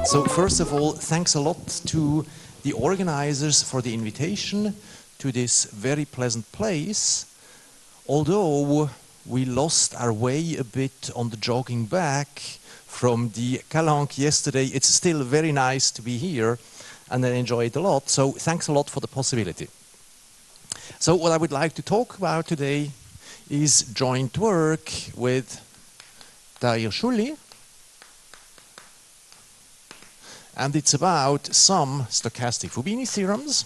So first of all, thanks a lot to the organizers for the invitation to this very pleasant place. Although we lost our way a bit on the jogging back from the Calanque yesterday, it's still very nice to be here and I enjoy it a lot. So thanks a lot for the possibility. So what I would like to talk about today is joint work with Tahir Choulli. And it's about some stochastic Fubini theorems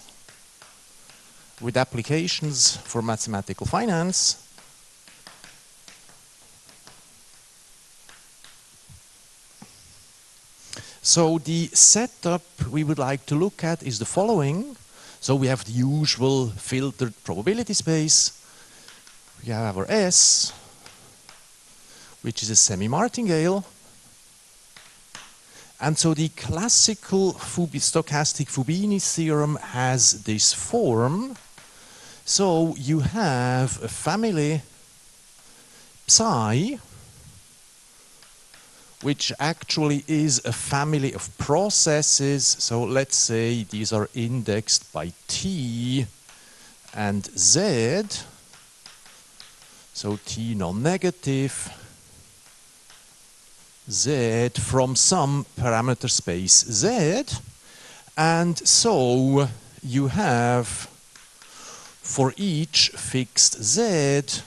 with applications for mathematical finance. So the setup we would like to look at is the following. So we have the usual filtered probability space. We have our S, which is a semimartingale. And so the classical stochastic Fubini theorem has this form. So you have a family psi, which actually is a family of processes. So let's say these are indexed by T and Z. So T non-negative, Z from some parameter space Z. And so you have for each fixed Z,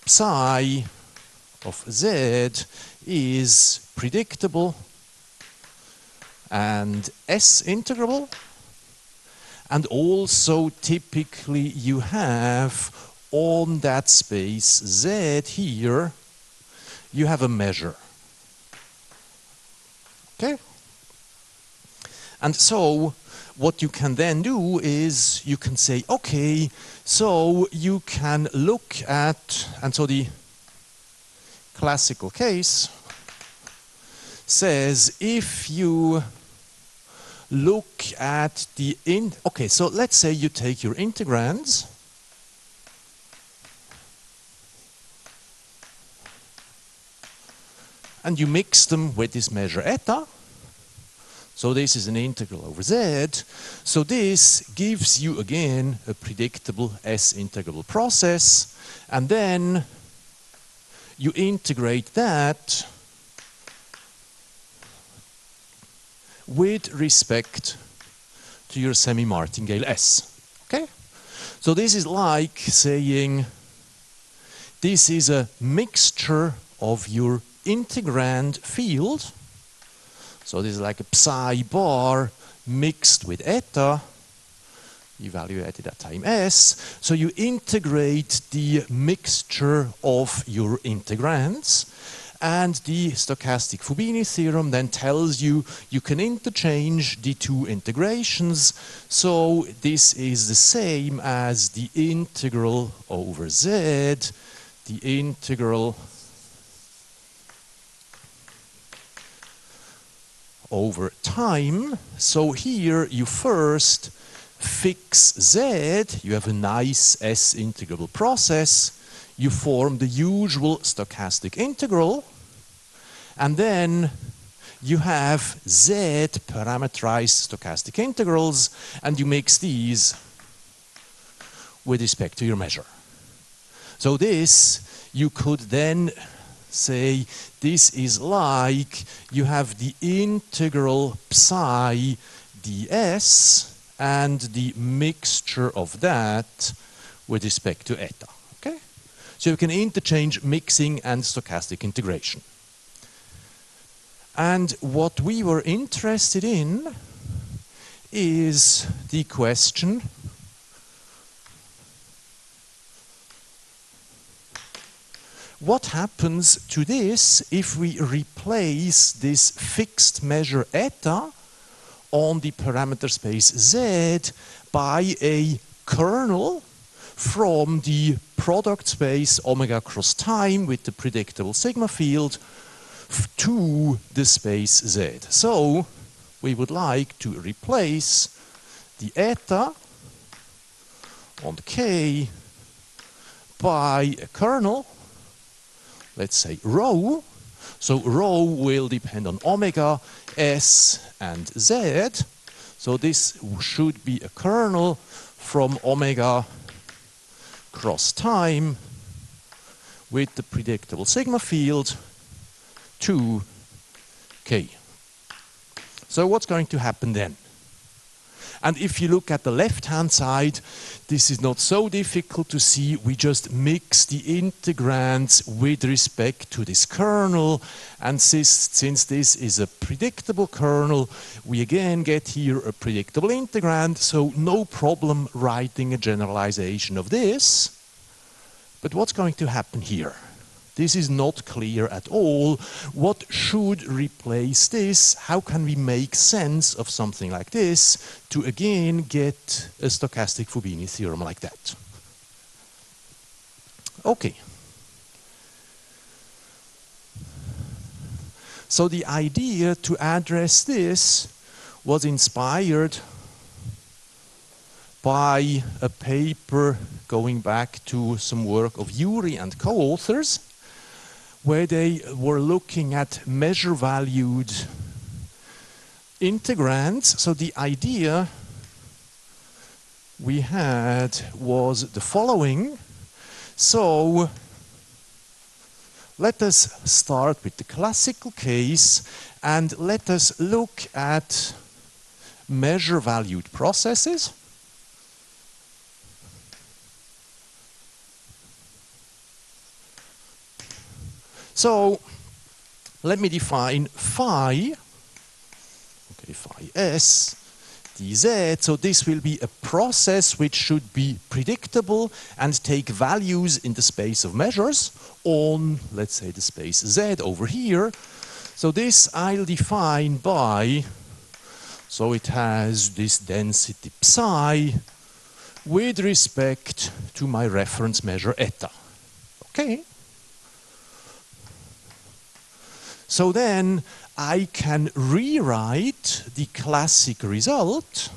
psi of Z is predictable and S integrable. And also typically you have on that space Z here, you have a measure. Okay? And so what you can then do is you can say, okay, so you can look at, and so the classical case says if you look at the okay, so let's say you take your integrands and you mix them with this measure eta. So this is an integral over Z. So this gives you again a predictable S integrable process, and then you integrate that with respect to your semimartingale S. Okay? So this is like saying this is a mixture of your integrand field. So this is like a psi bar mixed with eta, evaluated at time S. So you integrate the mixture of your integrands, and the stochastic Fubini theorem then tells you you can interchange the two integrations. So this is the same as the integral over Z, the integral over time. So here you first fix Z, you have a nice S integrable process, you form the usual stochastic integral, and then you have Z parametrized stochastic integrals, and you mix these with respect to your measure. So this, you could then say, this is like you have the integral psi ds and the mixture of that with respect to eta. Okay? So you can interchange mixing and stochastic integration. And what we were interested in is the question, what happens to this if we replace this fixed measure eta on the parameter space Z by a kernel from the product space omega cross time with the predictable sigma field to the space Z? So we would like to replace the eta on k by a kernel, let's say rho. So rho will depend on omega, s, and z. So this should be a kernel from omega cross time with the predictable sigma field to k. So what's going to happen then? And if you look at the left-hand side, this is not so difficult to see. We just mix the integrands with respect to this kernel. And since this is a predictable kernel, we again get here a predictable integrand. So no problem writing a generalization of this. But what's going to happen here? This is not clear at all. What should replace this? How can we make sense of something like this to again get a stochastic Fubini theorem like that? Okay. So the idea to address this was inspired by a paper going back to some work of Yuri and co-authors, where they were looking at measure-valued integrands. So the idea we had was the following. So let us start with the classical case and let us look at measure-valued processes. So let me define phi, okay, phi s dz. So this will be a process which should be predictable and take values in the space of measures on, let's say, the space z over here. So this I'll define by, so it has this density psi with respect to my reference measure eta. Okay. So then I can rewrite the classic result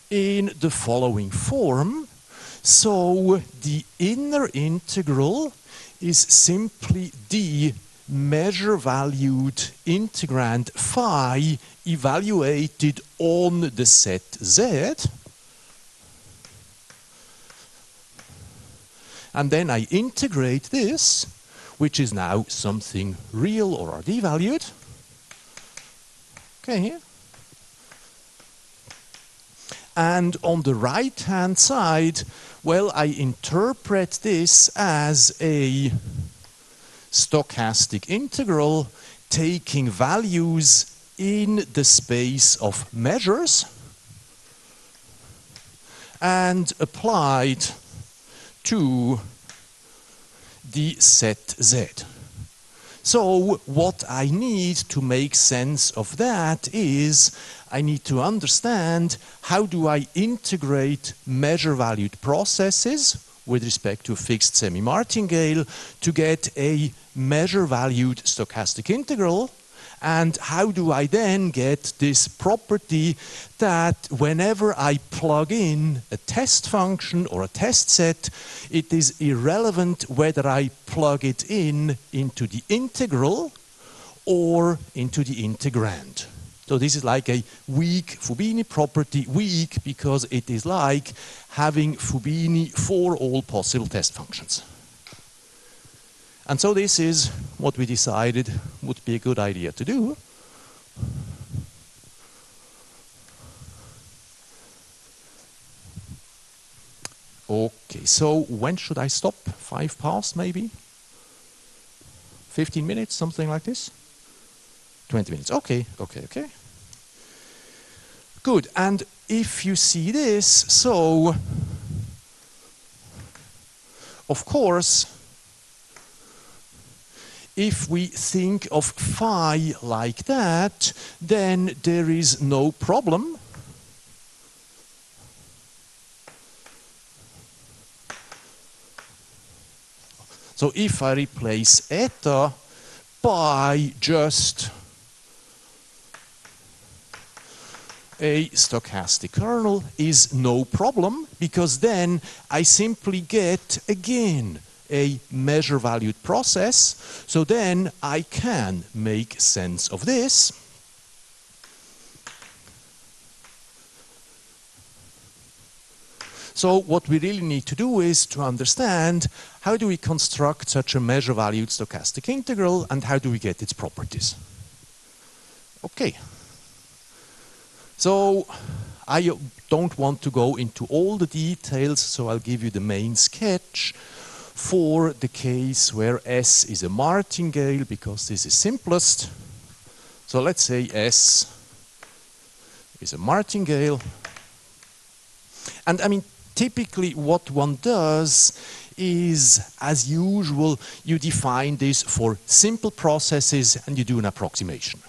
in the following form. So the inner integral is simply the measure-valued integrand phi evaluated on the set z. And then I integrate this, which is now something real or d-valued. Okay. And on the right-hand side, well, I interpret this as a stochastic integral taking values in the space of measures and applied to the set z. So what I need to make sense of that is I need to understand how do I integrate measure-valued processes with respect to a fixed semi-martingale to get a measure-valued stochastic integral, and how do I then get this property that whenever I plug in a test function or a test set, it is irrelevant whether I plug it in into the integral or into the integrand. So this is like a weak Fubini property, weak because it is like having Fubini for all possible test functions. And so this is what we decided would be a good idea to do. Okay, so when should I stop? 5 past maybe? 15 minutes, something like this? 20 minutes, okay. Good, and if you see this, so of course, if we think of phi like that, then there is no problem. So if I replace eta by just a stochastic kernel is no problem, because then I simply get, again, a measure-valued process. So then I can make sense of this. So what we really need to do is to understand how do we construct such a measure-valued stochastic integral and how do we get its properties. Okay. So I don't want to go into all the details, so I'll give you the main sketch for the case where S is a martingale, because this is simplest. So let's say S is a martingale. And I mean, typically what one does is, as usual, you define this for simple processes and you do an approximation.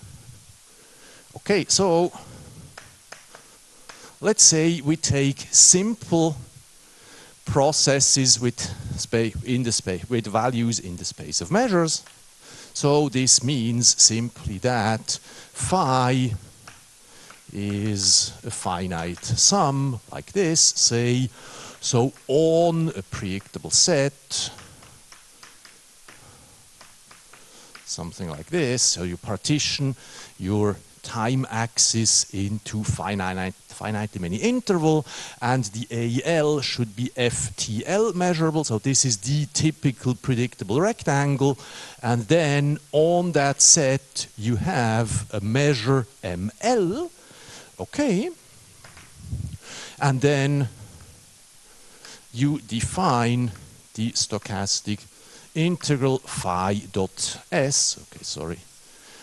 Okay, so let's say we take simple processes with values in the space of measures. So this means simply that phi is a finite sum, like this, say, so on a predictable set, something like this. So you partition your time axis into finitely many interval, and the AL should be FTL measurable. So this is the typical predictable rectangle, and then on that set you have a measure ML. Okay, and then you define the stochastic integral phi dot S, okay, sorry,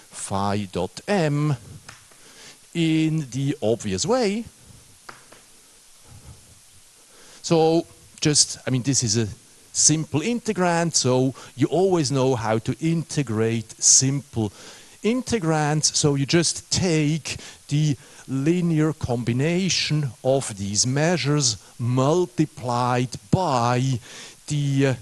phi dot M in the obvious way. So just, I mean, this is a simple integrand, so you always know how to integrate simple integrands. So you just take the linear combination of these measures multiplied by the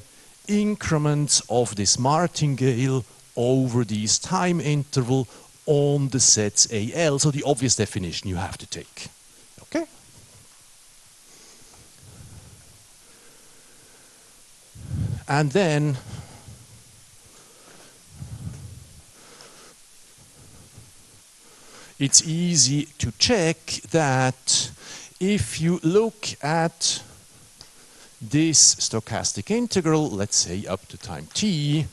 increments of this martingale over this time interval on the sets AL. So the obvious definition you have to take. Okay? And then it's easy to check that if you look at this stochastic integral, let's say up to time t,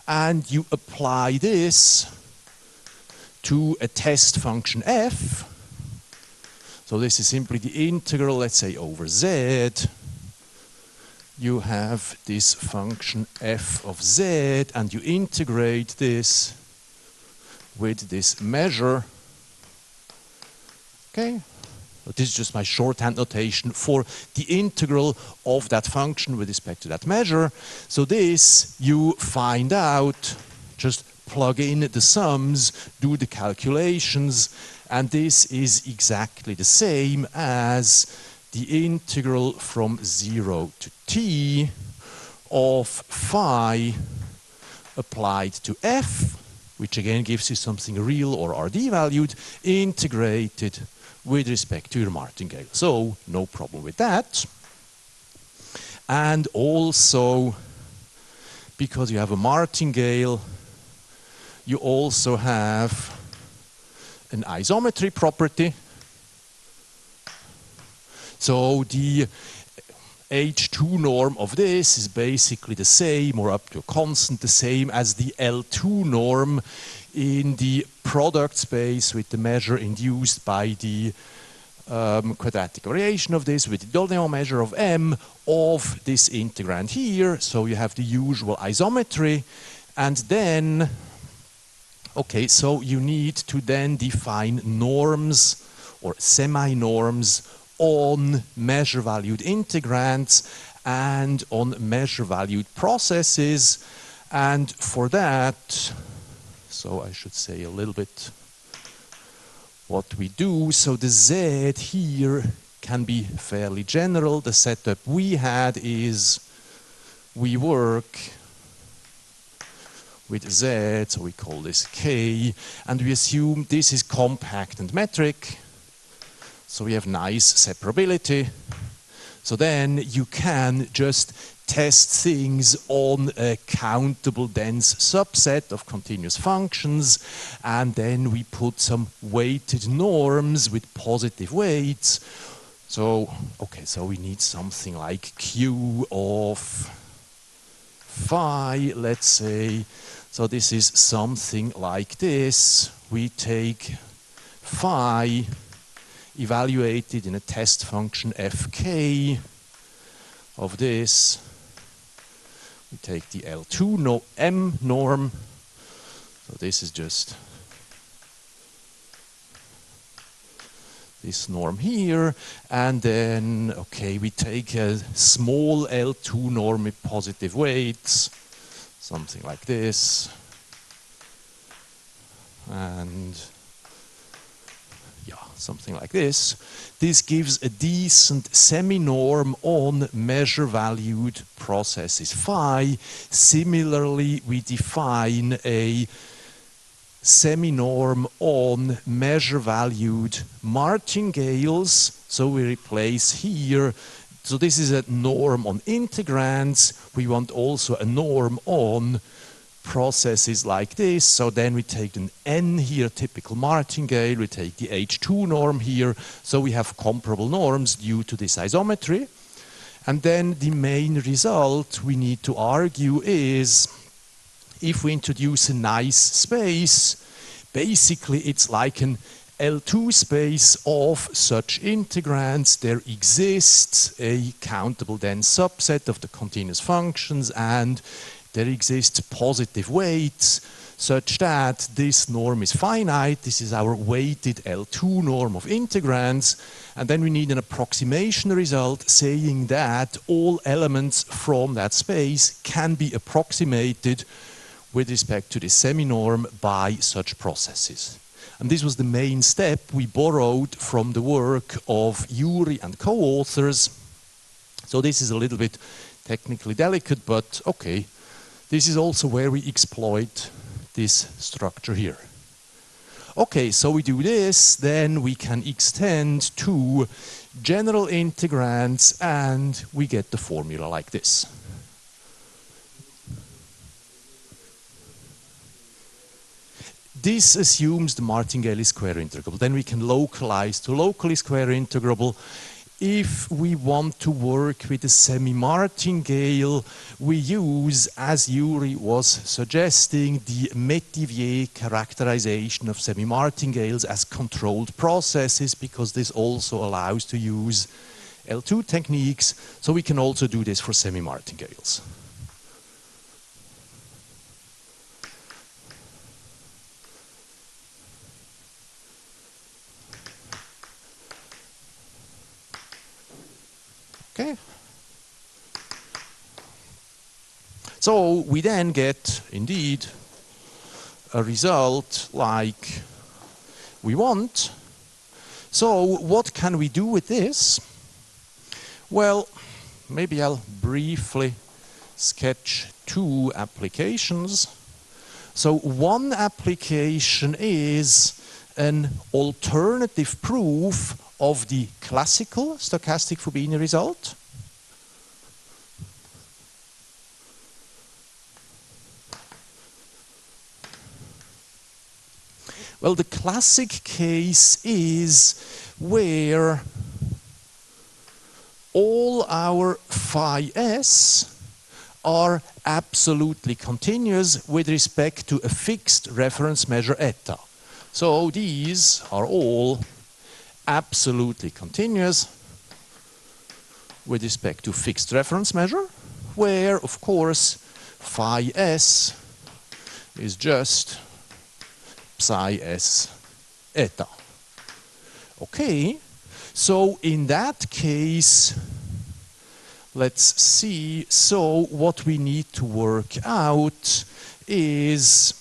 and you apply this to a test function f, so this is simply the integral, let's say, over z, you have this function f of z, and you integrate this with this measure. Okay, so this is just my shorthand notation for the integral of that function with respect to that measure. So this you find out, just plug in the sums, do the calculations, and this is exactly the same as the integral from 0 to t of phi applied to f, which again gives you something real or RD valued, integrated with respect to your martingale. So no problem with that. And also, because you have a martingale, you also have an isometry property. So the H2 norm of this is basically the same, or up to a constant, the same as the L2 norm in the product space with the measure induced by the quadratic variation of this with the Dolneau measure of M of this integrand here. So you have the usual isometry, and then, okay, so you need to then define norms or semi-norms on measure-valued integrands and on measure-valued processes. And for that, so I should say a little bit what we do. So the Z here can be fairly general. The setup we had is we work with Z, so we call this K, and we assume this is compact and metric. So we have nice separability. So then you can just test things on a countable dense subset of continuous functions, and then we put some weighted norms with positive weights. So, okay, so we need something like Q of phi, let's say. So this is something like this. We take phi evaluated in a test function fk of this. We take the L2 M norm. So this is just this norm here, and then, okay, we take a small L2 norm with positive weights, something like this, and yeah, something like this. This gives a decent semi-norm on measure-valued processes phi. Similarly, we define a semi-norm on measure-valued martingales. So we replace here, so this is a norm on integrands. We want also a norm on processes like this. So then we take an N here, typical martingale. We take the H2 norm here. So we have comparable norms due to this isometry. And then the main result we need to argue is, if we introduce a nice space, basically it's like an L2 space of such integrands. There exists a countable dense subset of the continuous functions, and there exists positive weights such that this norm is finite. This is our weighted L2 norm of integrands. And then we need an approximation result saying that all elements from that space can be approximated with respect to the semi-norm by such processes. And this was the main step we borrowed from the work of Choulli and co-authors. So this is a little bit technically delicate, but okay. This is also where we exploit this structure here. Okay, so we do this, then we can extend to general integrands, and we get the formula like this. This assumes the martingale square integrable. Then we can localize to locally square integrable. If we want to work with a semi-martingale, we use, as Choulli was suggesting, the Métivier characterization of semi-martingales as controlled processes, because this also allows to use L2 techniques. So we can also do this for semi-martingales. Okay. So we then get, indeed, a result like we want. So what can we do with this? Well, maybe I'll briefly sketch two applications. So one application is an alternative proof of the classical stochastic Fubini result. Well, the classic case is where all our phi s are absolutely continuous with respect to a fixed reference measure eta. So these are all absolutely continuous with respect to fixed reference measure, where, of course, phi s is just psi s eta. Okay, so in that case, let's see. So what we need to work out is,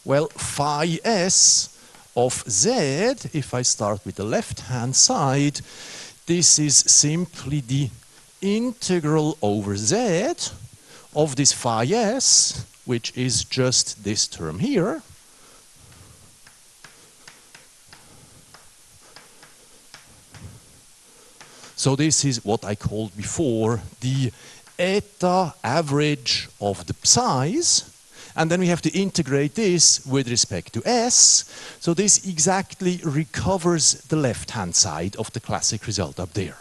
well, phi s of z, if I start with the left-hand side, this is simply the integral over z of this phi s, which is just this term here. So this is what I called before the eta average of the psi's. And then we have to integrate this with respect to S. So this exactly recovers the left-hand side of the classic result up there.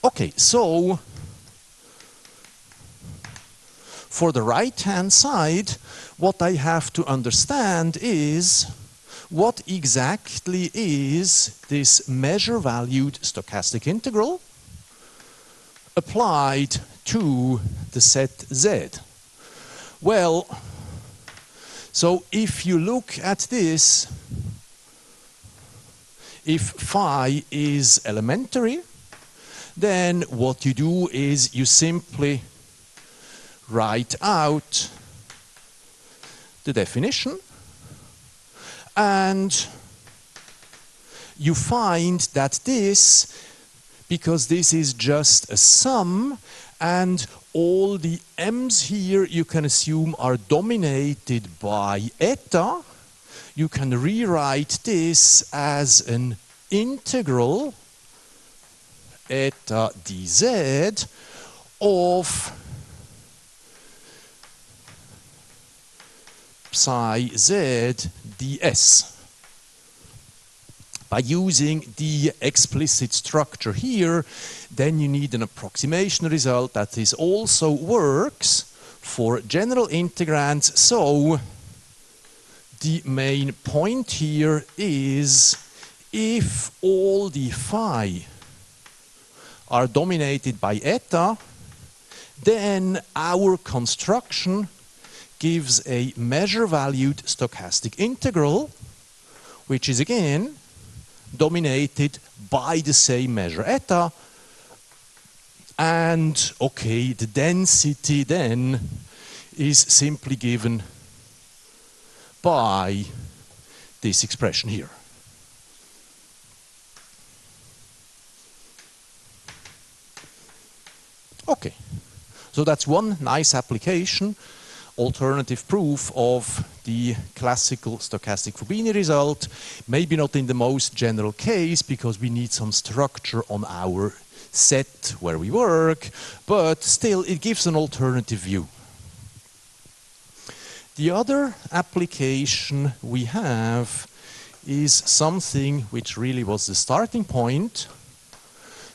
Okay, so for the right-hand side, what I have to understand is what exactly is this measure-valued stochastic integral applied to the set Z. Well, so if you look at this, if phi is elementary, then what you do is you simply write out the definition, and you find that this, because this is just a sum, and all the m's here you can assume are dominated by eta, you can rewrite this as an integral eta dz of psi z ds. By using the explicit structure here, then you need an approximation result that this also works for general integrands. So the main point here is if all the phi are dominated by eta, then our construction gives a measure-valued stochastic integral, which is again dominated by the same measure eta. And okay, the density then is simply given by this expression here. Okay, so that's one nice application, alternative proof of the classical stochastic Fubini result. Maybe not in the most general case, because we need some structure on our set where we work, but still it gives an alternative view. The other application we have is something which really was the starting point.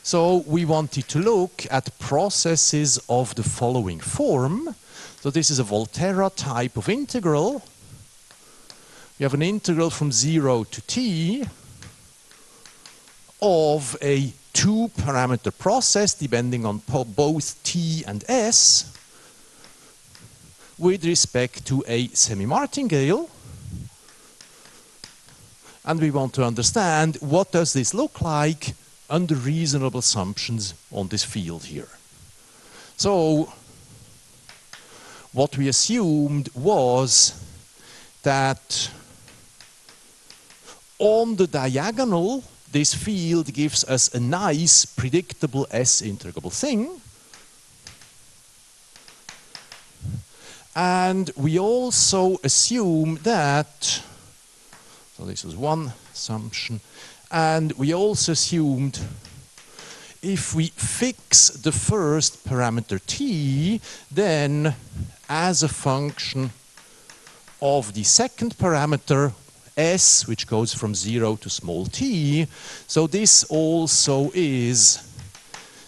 So we wanted to look at processes of the following form. So this is a Volterra type of integral. We have an integral from 0 to t of a two-parameter process depending on both t and s with respect to a semimartingale. And we want to understand what does this look like under reasonable assumptions on this field here. So what we assumed was that on the diagonal, this field gives us a nice predictable S-integrable thing. And we also assume that, so this was one assumption, and we also assumed if we fix the first parameter t, then as a function of the second parameter s, which goes from 0 to small t, so this also is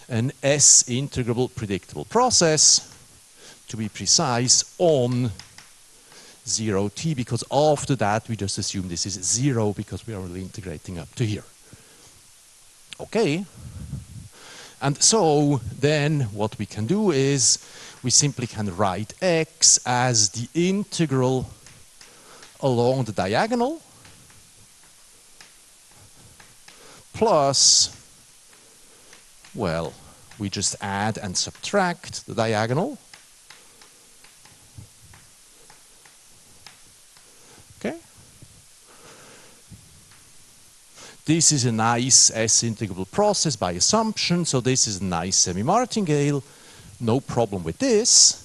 an S-integrable predictable process, to be precise, on 0t, because after that we just assume this is 0 because we are only integrating up to here. Okay. And so then what we can do is we simply can write x as the integral along the diagonal plus, well, we just add and subtract the diagonal. Okay. This is a nice S-integrable process by assumption, so this is a nice semi-martingale, no problem with this.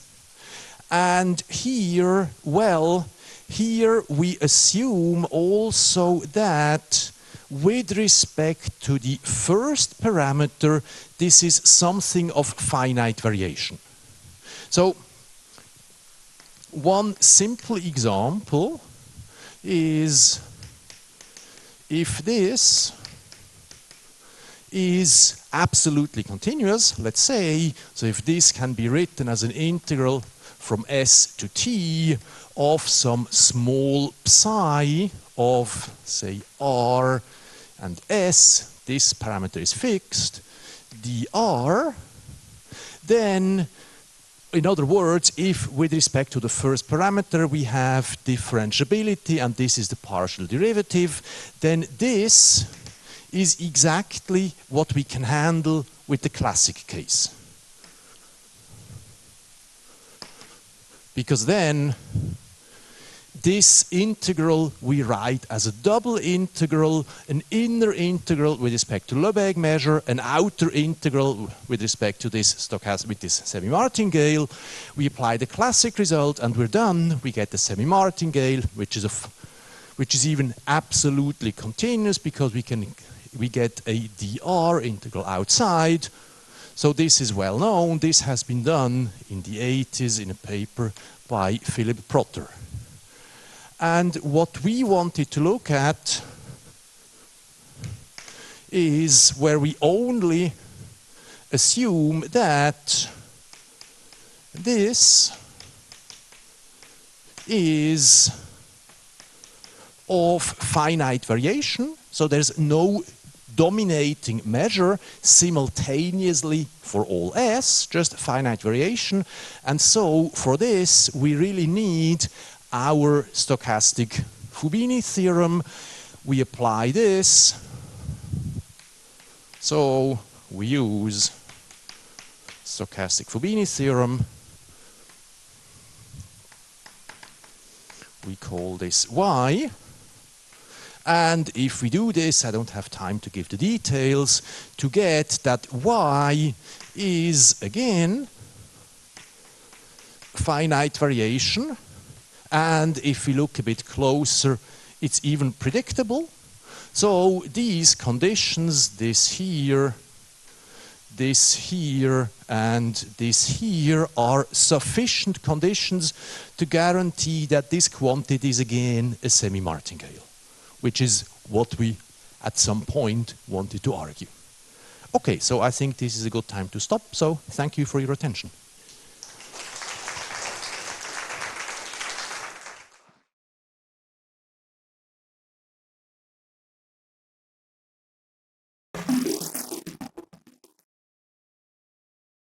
And here, well, Here we assume also that with respect to the first parameter, this is something of finite variation. So, one simple example is if this is absolutely continuous, let's say, so if this can be written as an integral from s to t of some small psi of, say, r and s, this parameter is fixed, dr, then, in other words, if with respect to the first parameter we have differentiability and this is the partial derivative, then this is exactly what we can handle with the classic case. Because then this integral we write as a double integral, an inner integral with respect to Lebesgue measure, an outer integral with respect to this stochastic, with this semimartingale. We apply the classic result and we're done. We get the semimartingale, which is even absolutely continuous because we get a dr integral outside. So this is well known. This has been done in the 80s in a paper by Philip Protter. And what we wanted to look at is where we only assume that this is of finite variation, so there's no dominating measure simultaneously for all s, just finite variation. And so for this we really need our stochastic Fubini theorem. We apply this, so we use stochastic Fubini theorem. We call this y. And if we do this, I don't have time to give the details, to get that y is again finite variation. And if we look a bit closer, it's even predictable. So these conditions, this here, and this here, are sufficient conditions to guarantee that this quantity is again a semi-martingale, which is what we at some point wanted to argue. Okay, so I think this is a good time to stop. So thank you for your attention.